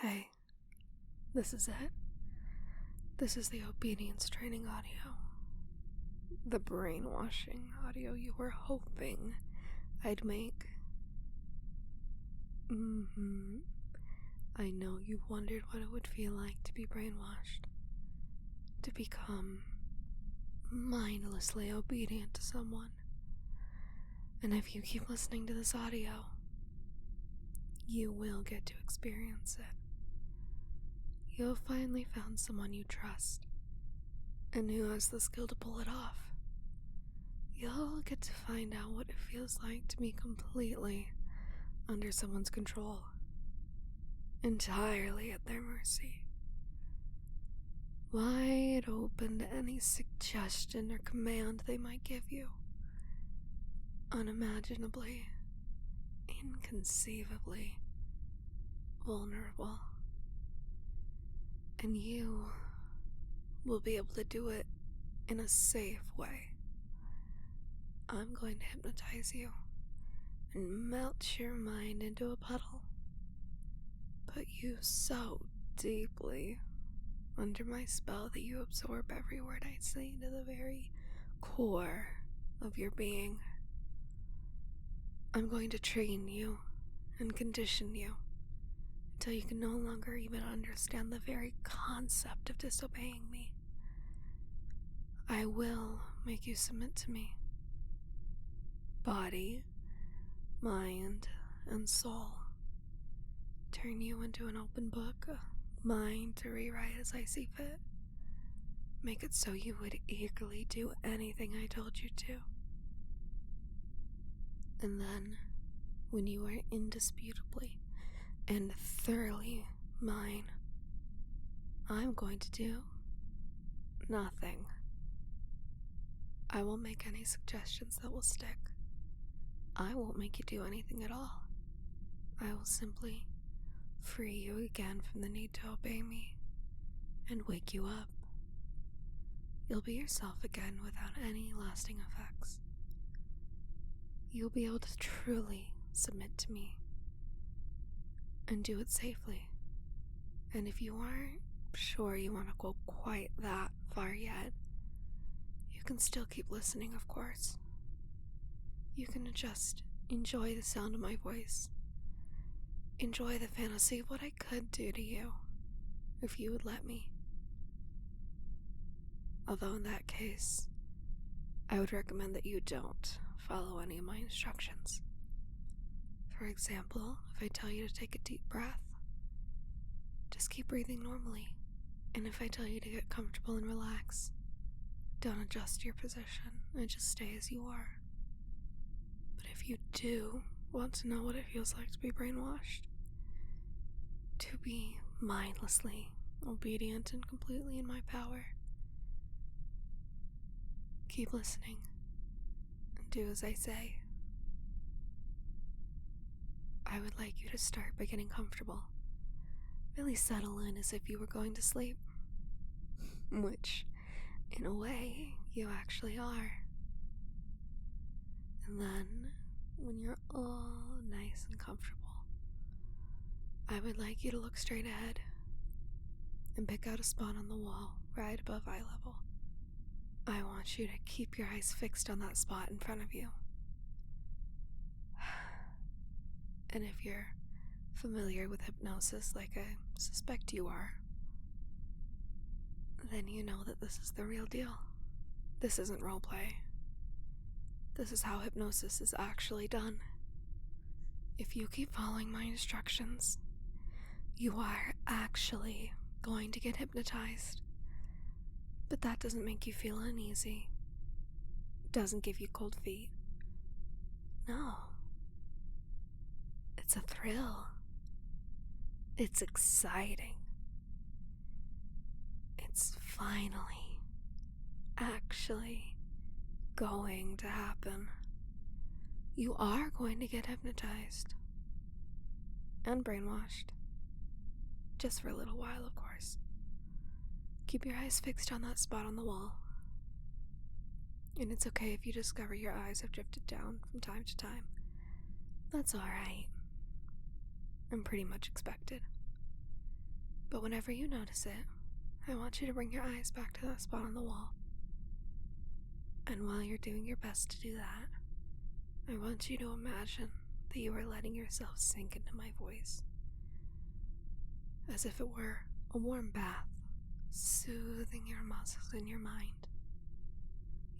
Hey, this is it. This is the obedience training audio. The brainwashing audio you were hoping I'd make. I know you've wondered what it would feel like to be brainwashed. To become mindlessly obedient to someone. And if you keep listening to this audio, you will get to experience it. You'll finally found someone you trust, and who has the skill to pull it off. You'll get to find out what it feels like to be completely under someone's control, entirely at their mercy, wide open to any suggestion or command they might give you, unimaginably, inconceivably vulnerable. And you will be able to do it in a safe way. I'm going to hypnotize you and melt your mind into a puddle, put you so deeply under my spell that you absorb every word I say to the very core of your being. I'm going to train you and condition you until you can no longer even understand the very concept of disobeying me. I will make you submit to me. Body, mind, and soul. Turn you into an open book, a mind to rewrite as I see fit. Make it so you would eagerly do anything I told you to. And then, when you are indisputably and thoroughly mine, I'm going to do nothing. I won't make any suggestions that will stick. I won't make you do anything at all. I will simply free you again from the need to obey me and wake you up. You'll be yourself again without any lasting effects. You'll be able to truly submit to me and do it safely. And if you aren't sure you want to go quite that far yet, you can still keep listening, of course. You can just enjoy the sound of my voice. Enjoy the fantasy of what I could do to you, if you would let me. Although in that case, I would recommend that you don't follow any of my instructions. For example, if I tell you to take a deep breath, just keep breathing normally. And if I tell you to get comfortable and relax, don't adjust your position and just stay as you are. But if you do want to know what it feels like to be brainwashed, to be mindlessly obedient and completely in my power, keep listening and do as I say. I would like you to start by getting comfortable. Really settle in as if you were going to sleep. Which, in a way, you actually are. And then, when you're all nice and comfortable, I would like you to look straight ahead and pick out a spot on the wall right above eye level. I want you to keep your eyes fixed on that spot in front of you. And if you're familiar with hypnosis like I suspect you are, then you know that this is the real deal. This isn't roleplay. This is how hypnosis is actually done. If you keep following my instructions, you are actually going to get hypnotized. But that doesn't make you feel uneasy. Doesn't give you cold feet. No. It's a thrill. It's exciting. It's finally, actually going to happen. You are going to get hypnotized. And brainwashed. Just for a little while, of course. Keep your eyes fixed on that spot on the wall. And it's okay if you discover your eyes have drifted down from time to time. That's alright. And pretty much expected. But whenever you notice it, I want you to bring your eyes back to that spot on the wall. And while you're doing your best to do that, I want you to imagine that you are letting yourself sink into my voice, as if it were a warm bath, soothing your muscles and your mind.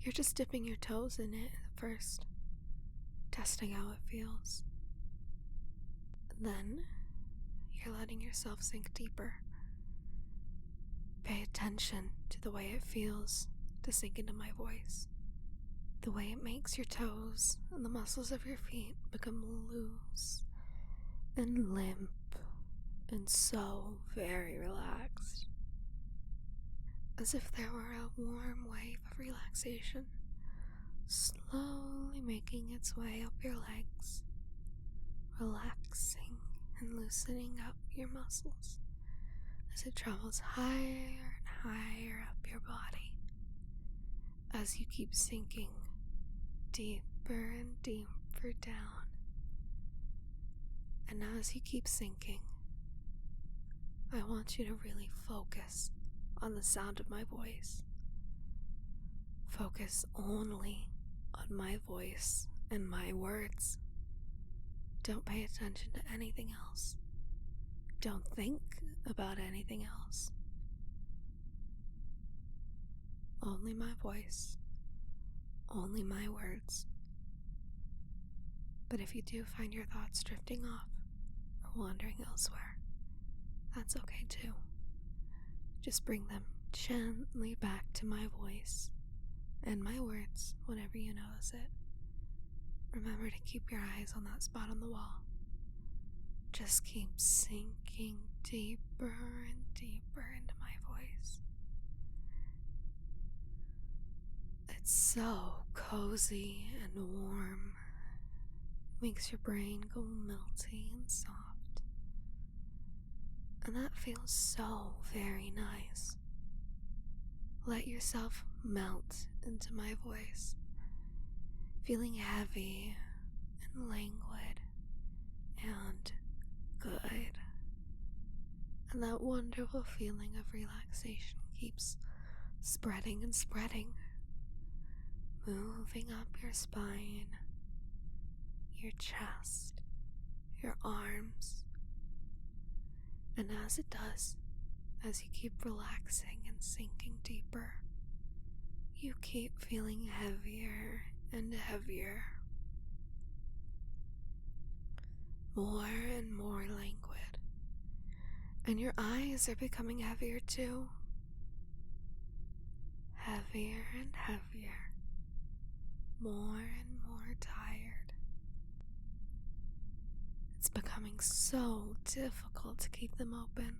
You're just dipping your toes in it at first, testing how it feels. Then, you're letting yourself sink deeper. Pay attention to the way it feels to sink into my voice. The way it makes your toes and the muscles of your feet become loose and limp and so very relaxed. As if there were a warm wave of relaxation slowly making its way up your legs, relaxing and loosening up your muscles as it travels higher and higher up your body, as you keep sinking deeper and deeper down. And as you keep sinking, I want you to really focus on the sound of my voice. Focus only on my voice and my words. Don't pay attention to anything else. Don't think about anything else. Only my voice. Only my words. But if you do find your thoughts drifting off or wandering elsewhere, that's okay too. Just bring them gently back to my voice and my words whenever you notice it. Remember to keep your eyes on that spot on the wall. Just keep sinking deeper and deeper into my voice. It's so cozy and warm. It makes your brain go melty and soft. And that feels so very nice. Let yourself melt into my voice, feeling heavy and languid and good. And that wonderful feeling of relaxation keeps spreading and spreading, moving up your spine, your chest, your arms. And as it does, as you keep relaxing and sinking deeper, you keep feeling heavier and heavier, more and more languid. And your eyes are becoming heavier too. Heavier and heavier, more and more tired. It's becoming so difficult to keep them open,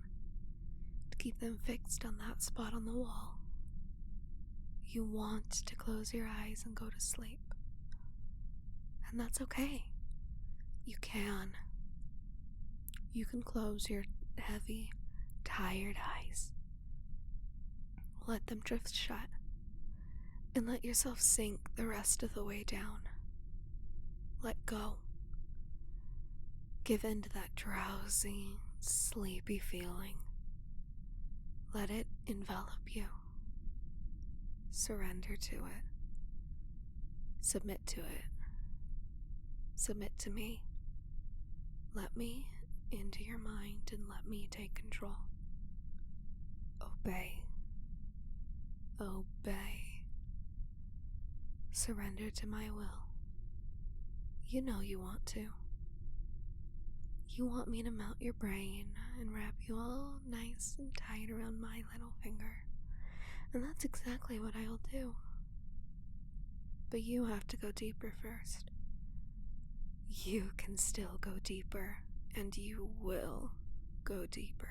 to keep them fixed on that spot on the wall. You want to close your eyes and go to sleep. And that's okay. You can. You can close your heavy, tired eyes. Let them drift shut. And let yourself sink the rest of the way down. Let go. Give in to that drowsy, sleepy feeling. Let it envelop you. Surrender to it. Submit to it. Submit to me. Let me into your mind and let me take control. Obey. Obey. Surrender to my will. You know you want to. You want me to melt your brain and wrap you all nice and tight around my little finger. And that's exactly what I'll do. But you have to go deeper first. You can still go deeper, and you will go deeper.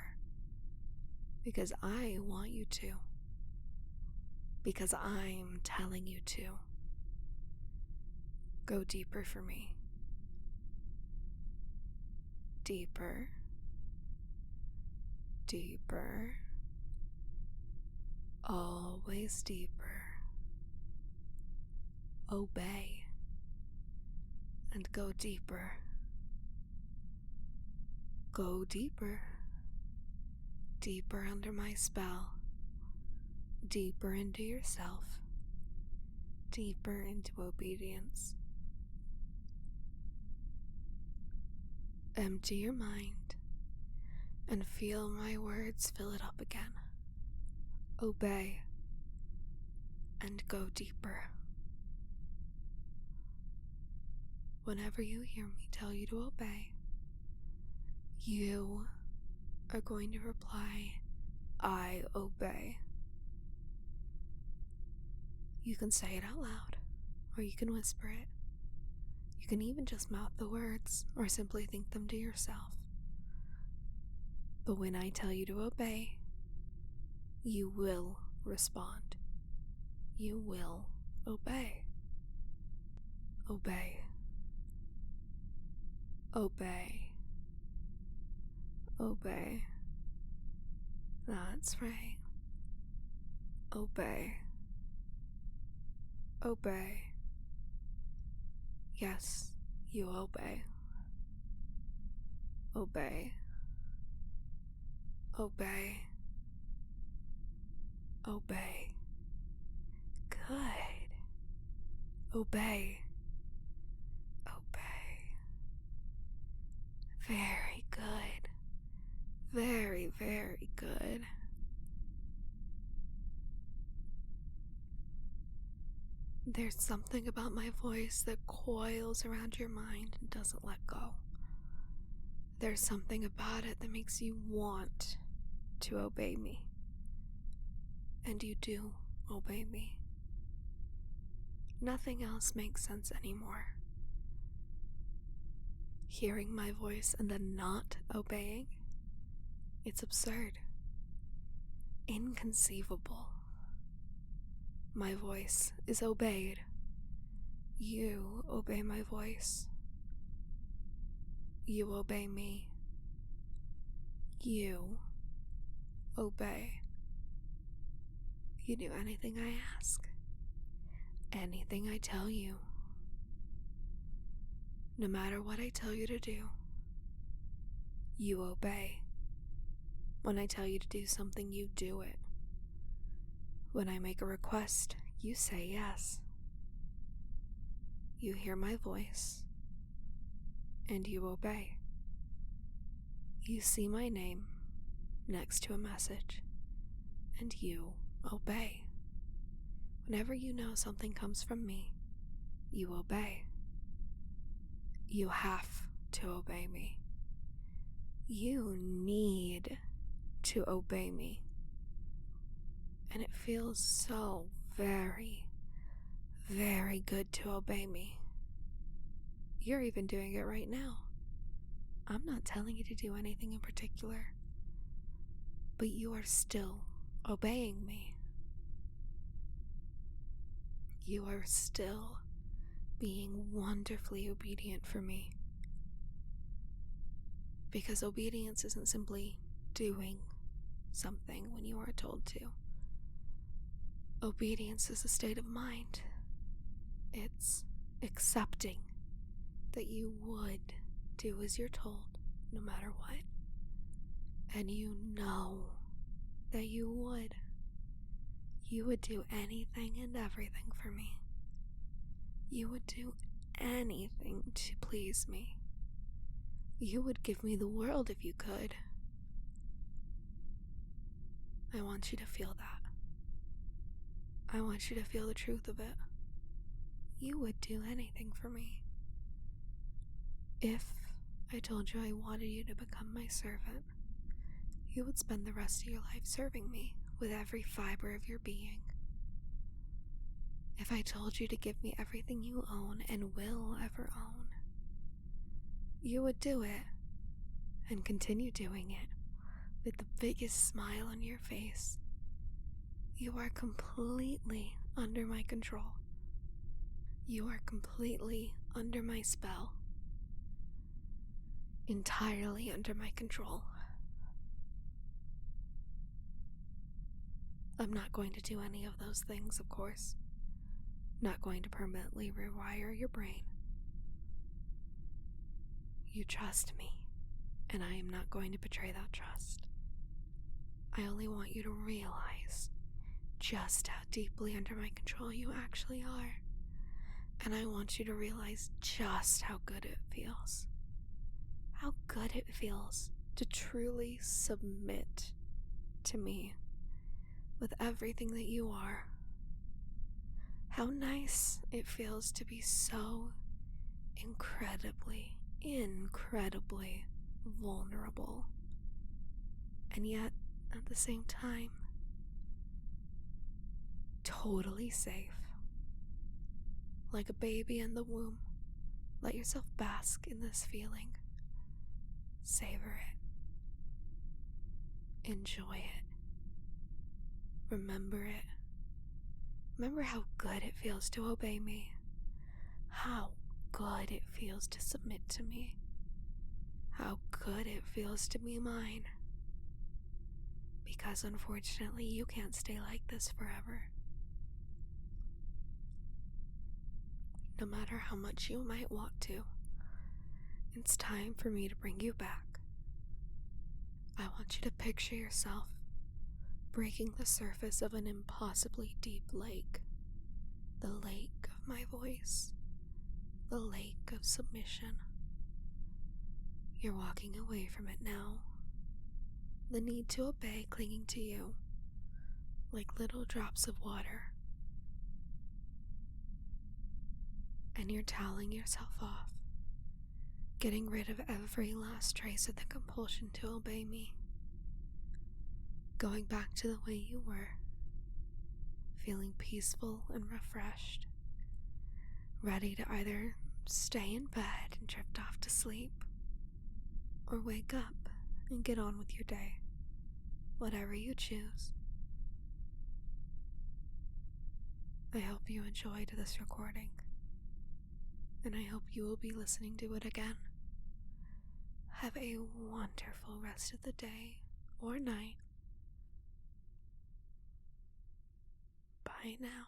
Because I want you to. Because I'm telling you to. Go deeper for me. Deeper. Deeper. Always deeper. Obey. And go deeper. Go deeper. deeper under my spell, deeper into yourself, deeper into obedience. Empty your mind and feel my words fill it up again. Obey and go deeper. Whenever you hear me tell you to obey, you are going to reply, I obey. You can say it out loud, or you can whisper it. You can even just mouth the words, or simply think them to yourself. But when I tell you to obey, you will respond. You will obey. Obey. Obey. Obey. That's right. Obey. Obey. Yes, you obey. Obey. Obey. Obey. Good. Obey. Obey. Very good. Very, very good. There's something about my voice that coils around your mind and doesn't let go. There's something about it that makes you want to obey me. And you do obey me. Nothing else makes sense anymore. Hearing my voice and then not obeying, it's absurd. Inconceivable. My voice is obeyed. You obey my voice. You obey me. You obey. You do anything I ask. Anything I tell you. No matter what I tell you to do, you obey. When I tell you to do something, you do it. When I make a request, you say yes. You hear my voice, and you obey. You see my name next to a message, and you obey. Whenever you know something comes from me, you obey. You have to obey me. You need to obey me. And it feels so very, very good to obey me. You're even doing it right now. I'm not telling you to do anything in particular, but you are still obeying me. You are still being wonderfully obedient for me. Because obedience isn't simply doing something when you are told to. Obedience is a state of mind. It's accepting that you would do as you're told, no matter what. And you know that you would. You would do anything and everything for me. You would do anything to please me. You would give me the world if you could. I want you to feel that. I want you to feel the truth of it. You would do anything for me. If I told you I wanted you to become my servant, you would spend the rest of your life serving me with every fiber of your being. If I told you to give me everything you own and will ever own, you would do it and continue doing it with the biggest smile on your face. You are completely under my control. You are completely under my spell. Entirely under my control. I'm not going to do any of those things, of course. Not going to permanently rewire your brain. You trust me, and I am not going to betray that trust. I only want you to realize just how deeply under my control you actually are. And I want you to realize just how good it feels. How good it feels to truly submit to me with everything that you are. How nice it feels to be so incredibly vulnerable. And yet, at the same time, totally safe. Like a baby in the womb, let yourself bask in this feeling. Savor it. Enjoy it. Remember it. Remember how good it feels to obey me. How good it feels to submit to me. How good it feels to be mine. Because unfortunately, you can't stay like this forever. No matter how much you might want to, it's time for me to bring you back. I want you to picture yourself breaking the surface of an impossibly deep lake. The lake of my voice. The lake of submission. You're walking away from it now. The need to obey clinging to you like little drops of water. And you're toweling yourself off, getting rid of every last trace of the compulsion to obey me. Going back to the way you were, feeling peaceful and refreshed, ready to either stay in bed and drift off to sleep, or wake up and get on with your day, whatever you choose. I hope you enjoyed this recording, and I hope you will be listening to it again. Have a wonderful rest of the day or night. Bye now.